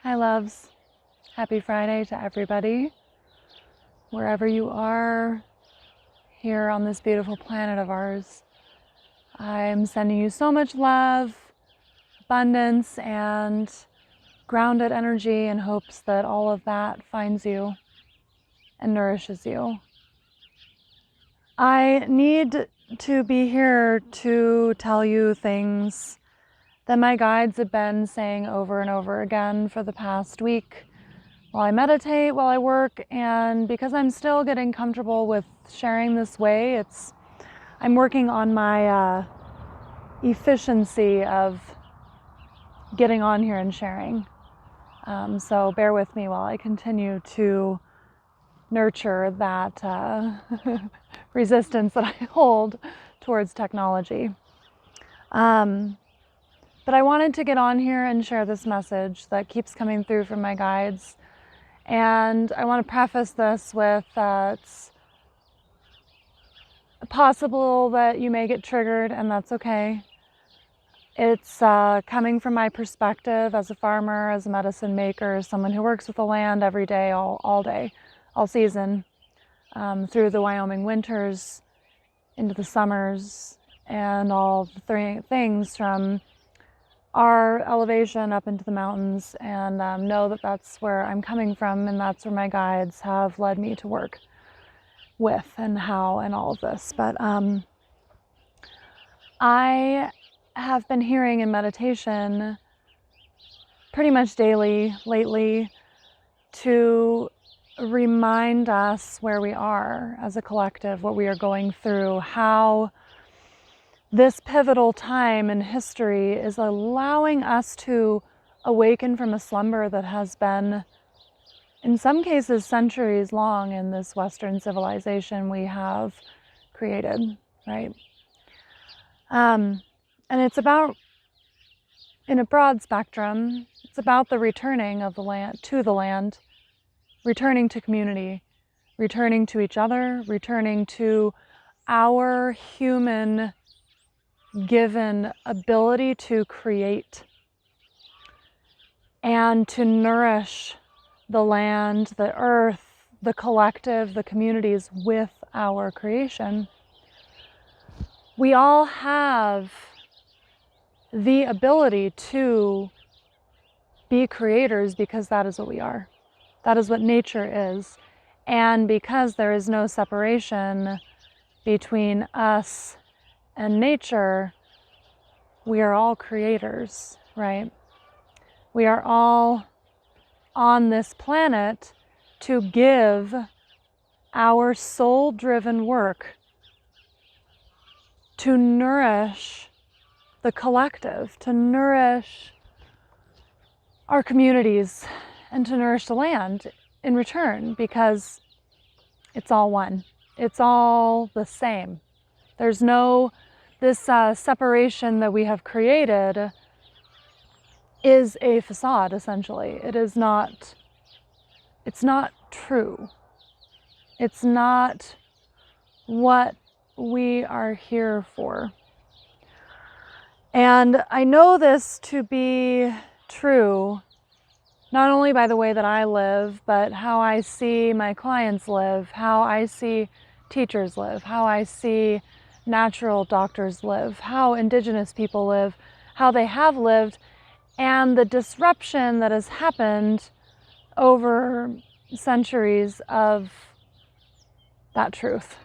Hi loves, happy Friday to everybody, wherever you are here on this beautiful planet of ours. I'm sending you so much love, abundance, and grounded energy in hopes that all of that finds you and nourishes you. I need to be here to tell you things that my guides have been saying over and over again for the past week while I meditate, while I work, and because I'm still getting comfortable with sharing this way, I'm working on my efficiency of getting on here and sharing. So bear with me while I continue to nurture that resistance that I hold towards technology. But I wanted to get on here and share this message that keeps coming through from my guides. And I want to preface this with it's possible that you may get triggered, and that's okay. It's coming from my perspective as a farmer, as a medicine maker, as someone who works with the land every day, all day, all season, through the Wyoming winters, into the summers, and all the things from our elevation up into the mountains, and know that that's where I'm coming from, and that's where my guides have led me to work with and how and all of this. But I have been hearing in meditation pretty much daily lately to remind us where we are as a collective, what we are going through, how this pivotal time in history is allowing us to awaken from a slumber that has been, in some cases, centuries long in this Western civilization we have created, right? And it's about, in a broad spectrum, it's about the returning of the land, to the land, returning to community, returning to each other, returning to our human given ability to create and to nourish the land, the earth, the collective, the communities with our creation. We all have the ability to be creators because that is what we are. That is what nature is. And because there is no separation between us and nature, we are all creators, right? We are all on this planet to give our soul-driven work to nourish the collective, to nourish our communities, and to nourish the land in return, because it's all one. It's all the same. There's no, this separation that we have created is a facade, essentially. It's not true. It's not what we are here for. And I know this to be true, not only by the way that I live, but how I see my clients live, how I see teachers live, how I see natural doctors live, how indigenous people live, how they have lived, and the disruption that has happened over centuries of that truth.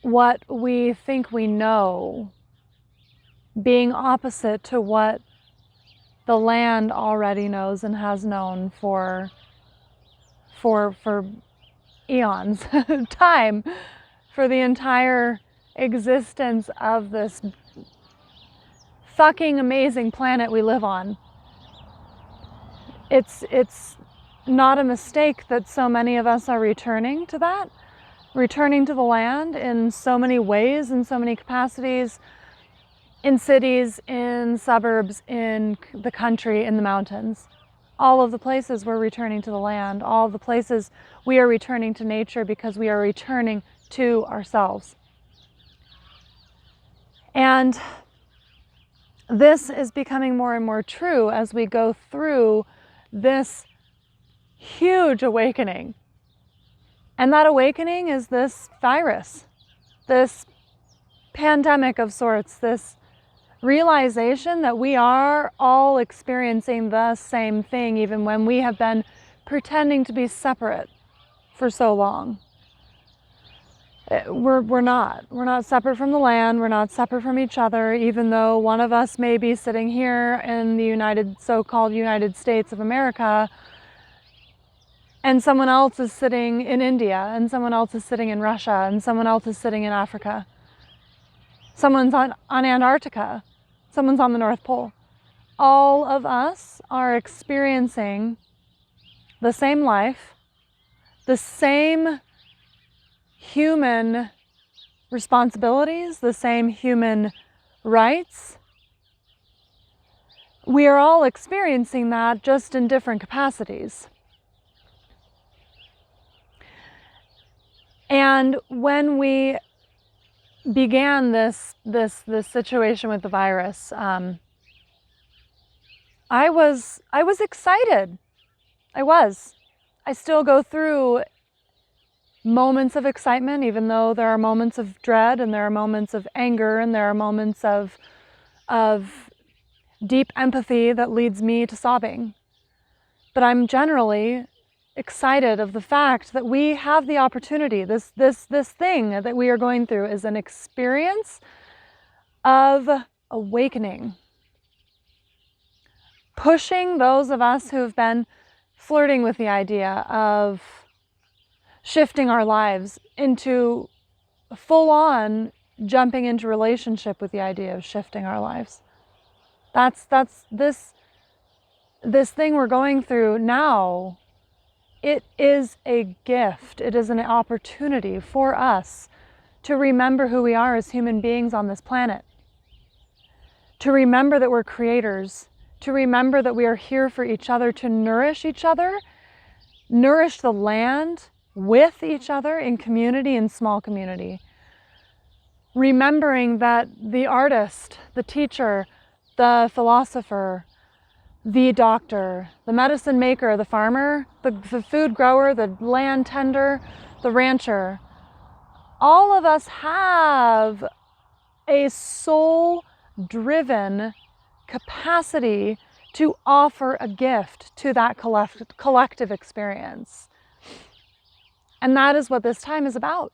What we think we know being opposite to what the land already knows and has known for eons, time, for the entire existence of this fucking amazing planet we live on. It's not a mistake that so many of us are returning to that, returning to the land in so many ways, in so many capacities, in cities, in suburbs, in the country, in the mountains. All of the places we're returning to the land, all of the places we are returning to nature, because we are returning to ourselves. And this is becoming more and more true as we go through this huge awakening. And that awakening is this virus, this pandemic of sorts, this realization that we are all experiencing the same thing, even when we have been pretending to be separate for so long. We're not separate from the land. We're not separate from each other, even though one of us may be sitting here in the so-called United States of America, and someone else is sitting in India, and someone else is sitting in Russia, and someone else is sitting in Africa. Someone's on Antarctica. Someone's on the North Pole. All of us are experiencing the same life, the same human responsibilities, the same human rights. We are all experiencing that, just in different capacities. And when we began this situation with the virus, I was excited. I still go through moments of excitement, even though there are moments of dread, and there are moments of anger, and there are moments of deep empathy that leads me to sobbing. But I'm generally excited of the fact that we have the opportunity. This thing that we are going through is an experience of awakening, pushing those of us who have been flirting with the idea of shifting our lives into full-on jumping into relationship with the idea of shifting our lives. That's this thing we're going through now. It is a gift. It is an opportunity for us to remember who we are as human beings on this planet, to remember that we're creators, to remember that we are here for each other, to nourish each other, nourish the land with each other in community, in small community. Remembering that the artist, the teacher, the philosopher, the doctor, the medicine maker, the farmer, the food grower, the land tender, the rancher, all of us have a soul-driven capacity to offer a gift to that collective experience. And that is what this time is about.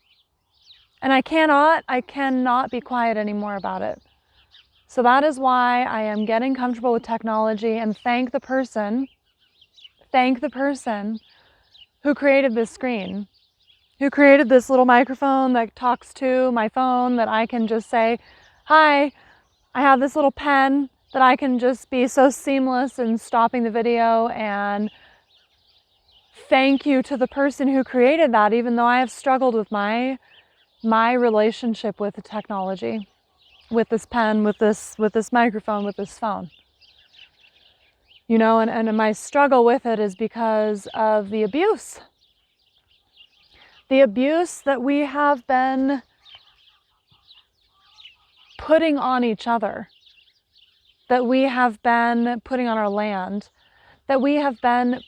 And I cannot be quiet anymore about it. So that is why I am getting comfortable with technology, and thank the person who created this screen, who created this little microphone that talks to my phone, that I can just say, hi, I have this little pen that I can just be so seamless in stopping the video. And thank you to the person who created that, even though I have struggled with my relationship with the technology, with this pen, with this microphone, with this phone. You know, and my struggle with it is because of the abuse. The abuse that we have been putting on each other, that we have been putting on our land, that we have been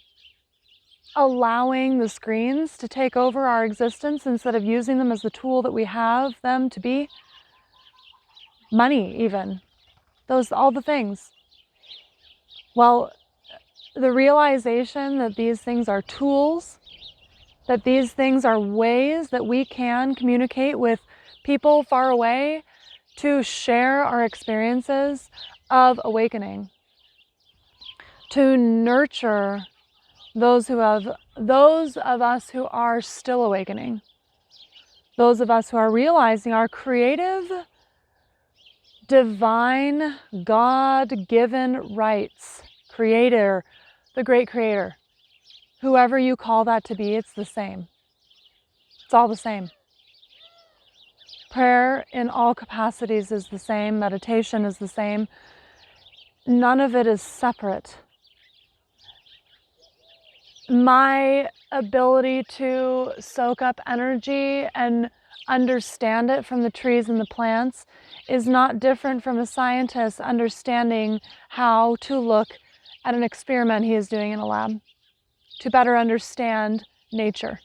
allowing the screens to take over our existence instead of using them as the tool that we have them to be. Money, even. Those, all the things. Well, the realization that these things are tools, that these things are ways that we can communicate with people far away, to share our experiences of awakening, to nurture those of us who are still awakening, those of us who are realizing our creative, divine, God-given rights. Creator, the great creator, whoever you call that to be, it's the same. It's all the same. Prayer in all capacities is the same. Meditation is the same. None of it is separate. My ability to soak up energy and understand it from the trees and the plants is not different from a scientist understanding how to look at an experiment he is doing in a lab to better understand nature.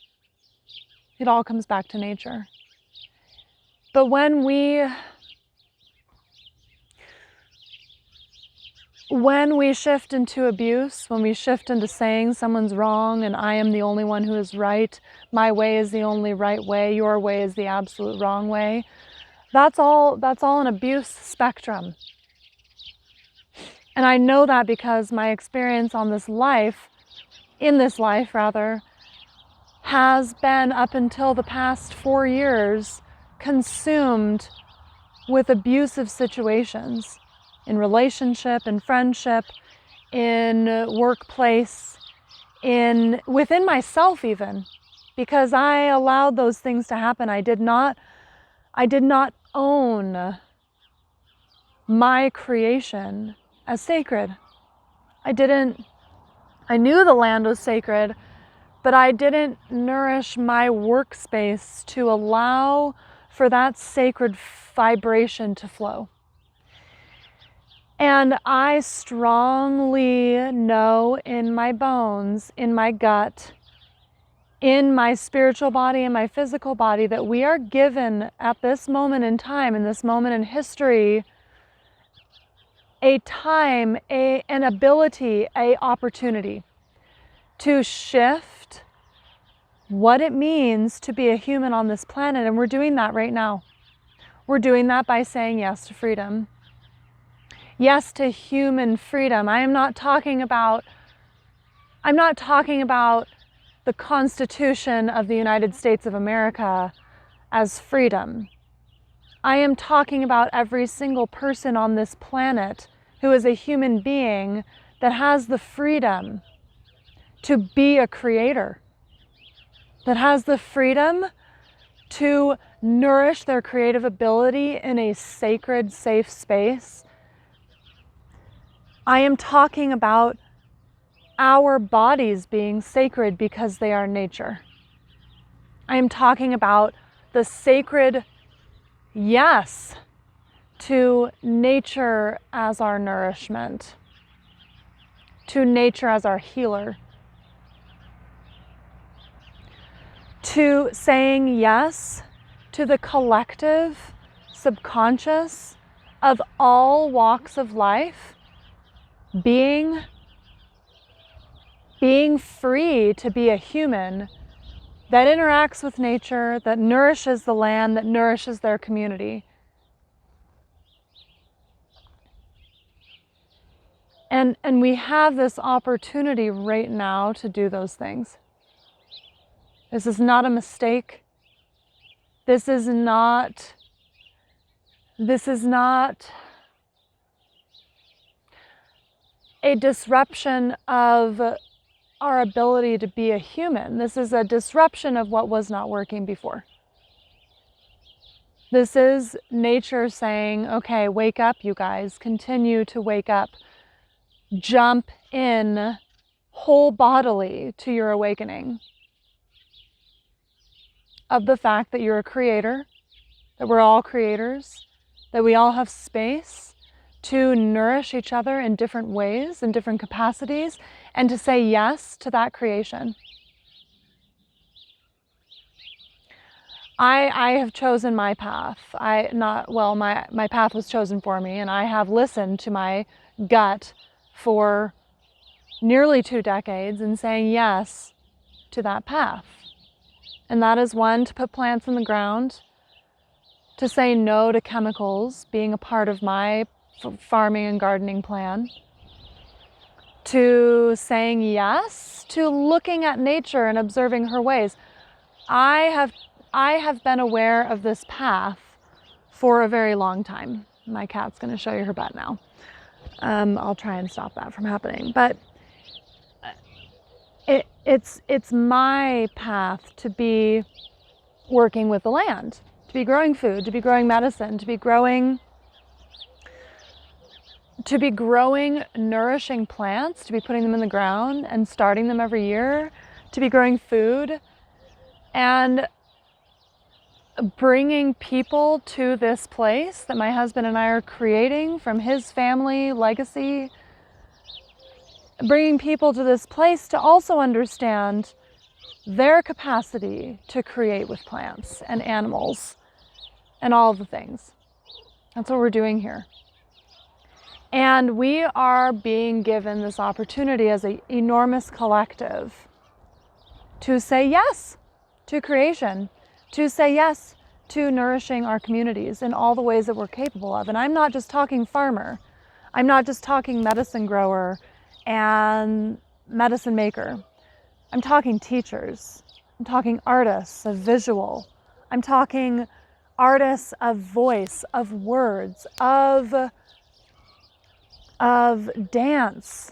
It all comes back to nature. But when we shift into abuse, when we shift into saying someone's wrong and I am the only one who is right, my way is the only right way, your way is the absolute wrong way, that's all an abuse spectrum. And I know that because my experience in this life, has been up until the past 4 years consumed with abusive situations in relationship, in friendship, in workplace, within myself even, because I allowed those things to happen. I did not own my creation as sacred. I knew the land was sacred, but I didn't nourish my workspace to allow for that sacred vibration to flow. And I strongly know in my bones, in my gut, in my spiritual body and my physical body that we are given at this moment in time, in this moment in history, a time, an ability, an opportunity to shift what it means to be a human on this planet. And we're doing that right now. We're doing that by saying yes to freedom. Yes to human freedom. I'm not talking about the Constitution of the United States of America as freedom. I am talking about every single person on this planet who is a human being that has the freedom to be a creator, that has the freedom to nourish their creative ability in a sacred, safe space. I am talking about our bodies being sacred because they are nature. I am talking about the sacred yes to nature as our nourishment, to nature as our healer, to saying yes to the collective subconscious of all walks of life, being free to be a human that interacts with nature, that nourishes the land, that nourishes their community. And we have this opportunity right now to do those things. This is not a mistake. This is not a disruption of our ability to be a human. This is a disruption of what was not working before. This is nature saying, okay, wake up, you guys, continue to wake up. Jump in whole bodily to your awakening of the fact that you're a creator, that we're all creators, that we all have space to nourish each other in different ways, in different capacities, and to say yes to that creation. I have chosen my path. My path was chosen for me, and I have listened to my gut for nearly 2 decades in saying yes to that path. And that is one, to put plants in the ground, to say no to chemicals being a part of my farming and gardening plan, to saying yes to looking at nature and observing her ways. I have been aware of this path for a very long time. My cat's going to show you her butt now. I'll try and stop that from happening. But it's my path to be working with the land, to be growing food, to be growing medicine, to be growing nourishing plants, to be putting them in the ground and starting them every year, to be growing food. And bringing people to this place that my husband and I are creating from his family legacy, bringing people to this place to also understand their capacity to create with plants and animals and all of the things. That's what we're doing here. And we are being given this opportunity as an enormous collective to say yes to creation, to say yes to nourishing our communities in all the ways that we're capable of. And I'm not just talking farmer. I'm not just talking medicine grower and medicine maker. I'm talking teachers. I'm talking artists of visual. I'm talking artists of voice, of words, of dance,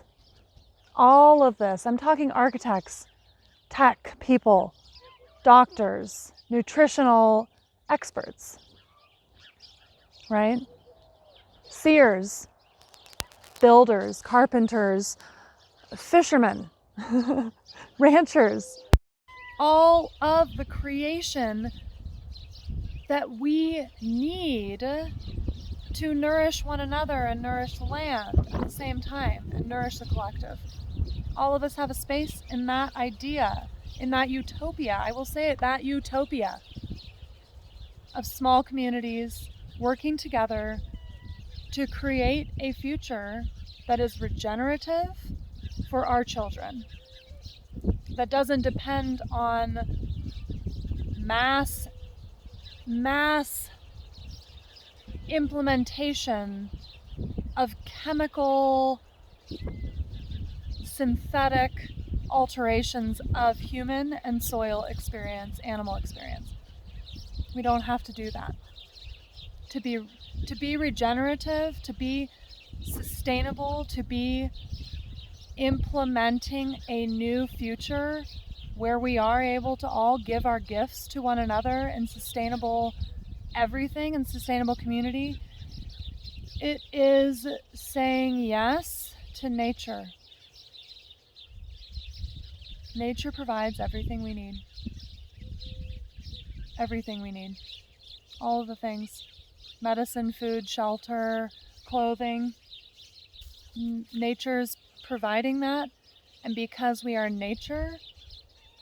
all of this. I'm talking architects, tech people, doctors, nutritional experts, right? Seers, builders, carpenters, fishermen, ranchers, all of the creation that we need to nourish one another and nourish the land at the same time and nourish the collective. All of us have a space in that idea, in that utopia. I will say it, that utopia of small communities working together to create a future that is regenerative for our children, that doesn't depend on mass implementation of chemical, synthetic alterations of human and soil experience, animal experience. We don't have to do that. To be regenerative, to be sustainable, to be implementing a new future where we are able to all give our gifts to one another in sustainable everything and sustainable community, it is saying yes to nature. Nature provides everything we need. Everything we need. All of the things. Medicine, food, shelter, clothing. Nature's providing that. And because we are nature,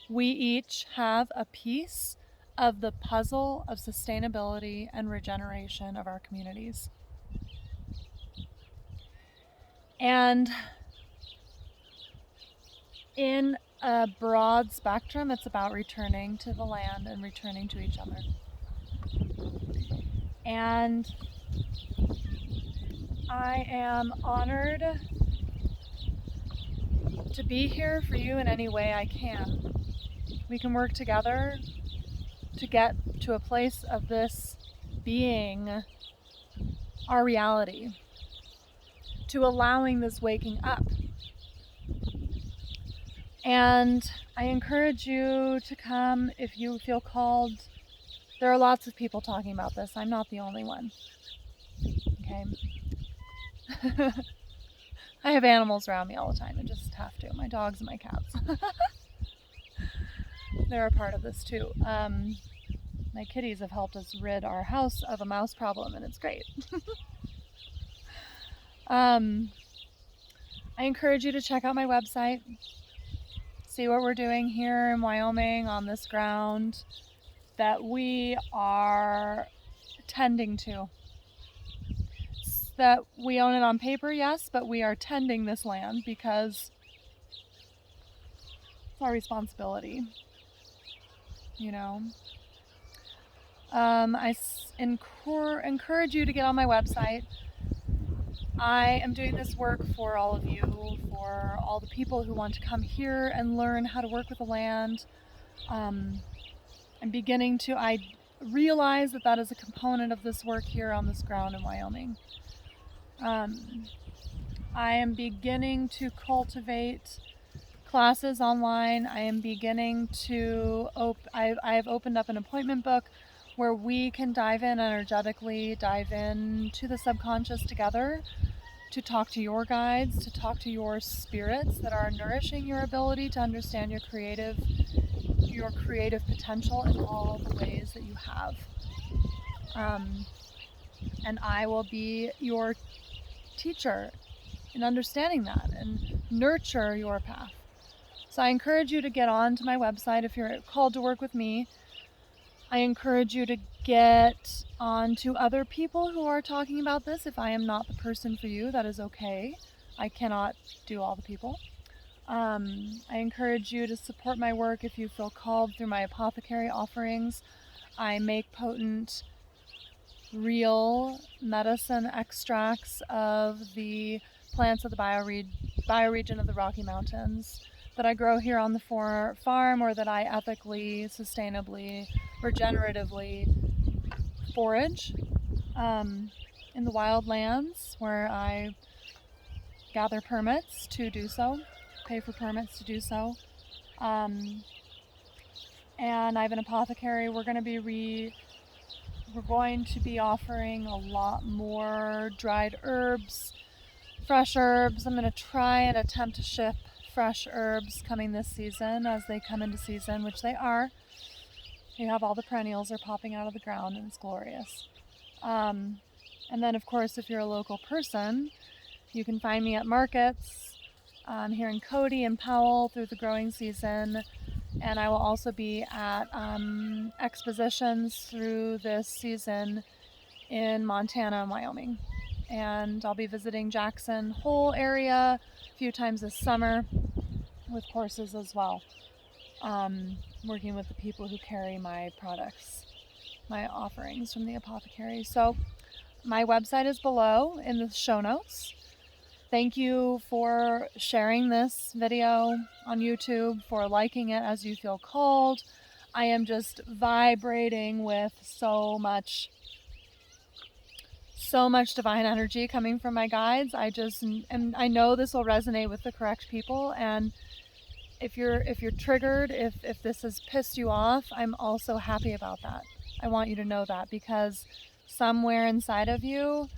we each have a piece of the puzzle of sustainability and regeneration of our communities. And in a broad spectrum, it's about returning to the land and returning to each other. And I am honored to be here for you in any way I can. We can work together to get to a place of this being our reality, to allowing this waking up. And I encourage you to come if you feel called. There are lots of people talking about this. I'm not the only one. Okay. I have animals around me all the time. I just have to. My dogs and my cats. They're a part of this too. My kitties have helped us rid our house of a mouse problem, and it's great. I encourage you to check out my website, see what we're doing here in Wyoming on this ground that we are tending to. That we own it on paper, yes, but we are tending this land because it's our responsibility, you know. I encourage you to get on my website. I am doing this work for all of you, for all the people who want to come here and learn how to work with the land. I'm beginning to realize that that is a component of this work here on this ground in Wyoming. I am beginning to cultivate classes online. I am beginning to I have opened up an appointment book where we can dive in energetically, dive into the subconscious together, to talk to your guides, to talk to your spirits that are nourishing your ability to understand your creative your creative potential in all the ways that you have. And I will be your teacher in understanding that and nurture your path. So I encourage you to get on to my website if you're called to work with me. I encourage you to get on to other people who are talking about this. If I am not the person for you, that is okay. I cannot do all the people. I encourage you to support my work if you feel called through my apothecary offerings. I make potent, real medicine extracts of the plants of the bioregion of the Rocky Mountains that I grow here on the farm, or that I ethically, sustainably, regeneratively forage in the wild lands, where I gather permits to do so, pay for permits to do so. And I have an apothecary. We're going to be offering a lot more dried herbs, fresh herbs. I'm going to try and attempt to ship fresh herbs coming this season as they come into season, which they are. You have all the perennials are popping out of the ground, and it's glorious. And then, of course, if you're a local person, you can find me at markets here in Cody and Powell through the growing season. And I will also be at expositions through this season in Montana and Wyoming. And I'll be visiting Jackson Hole area a few times this summer with courses as well. Working with the people who carry my products, my offerings from the apothecary. So my website is below in the show notes. Thank you for sharing this video on YouTube, for liking it as you feel called. I am just vibrating with so much divine energy coming from my guides. And I know this will resonate with the correct people. And if you're triggered, if this has pissed you off, I'm also happy about that. I want you to know that, because somewhere inside of you,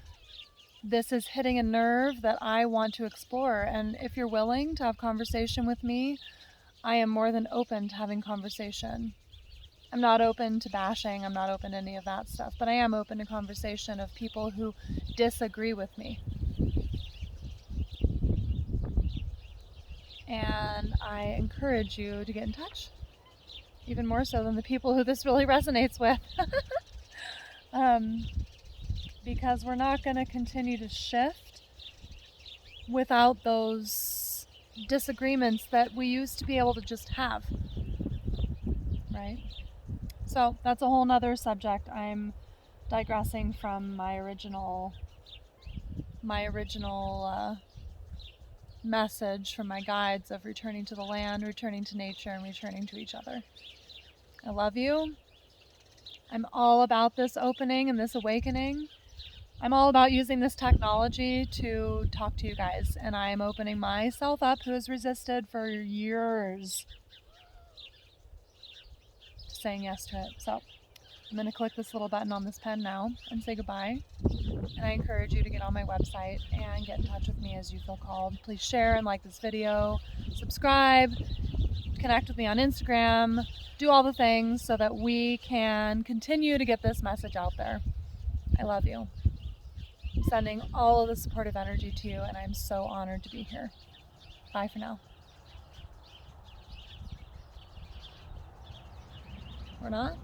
this is hitting a nerve that I want to explore. And if you're willing to have conversation with me, I am more than open to having conversation. I'm not open to bashing. I'm not open to any of that stuff, but I am open to conversation of people who disagree with me. And I encourage you to get in touch, even more so than the people who this really resonates with. Because we're not going to continue to shift without those disagreements that we used to be able to just have, right? So that's a whole nother subject. I'm digressing from my original message from my guides of returning to the land, returning to nature, and returning to each other. I love you. I'm all about this opening and this awakening. I'm all about using this technology to talk to you guys, and I am opening myself up, who has resisted for years, to saying yes to it. So I'm going to click this little button on this pen now and say goodbye. And I encourage you to get on my website and get in touch with me as you feel called. Please share and like this video, subscribe, connect with me on Instagram, do all the things so that we can continue to get this message out there. I love you. I'm sending all of the supportive energy to you, and I'm so honored to be here. Bye for now. Or not?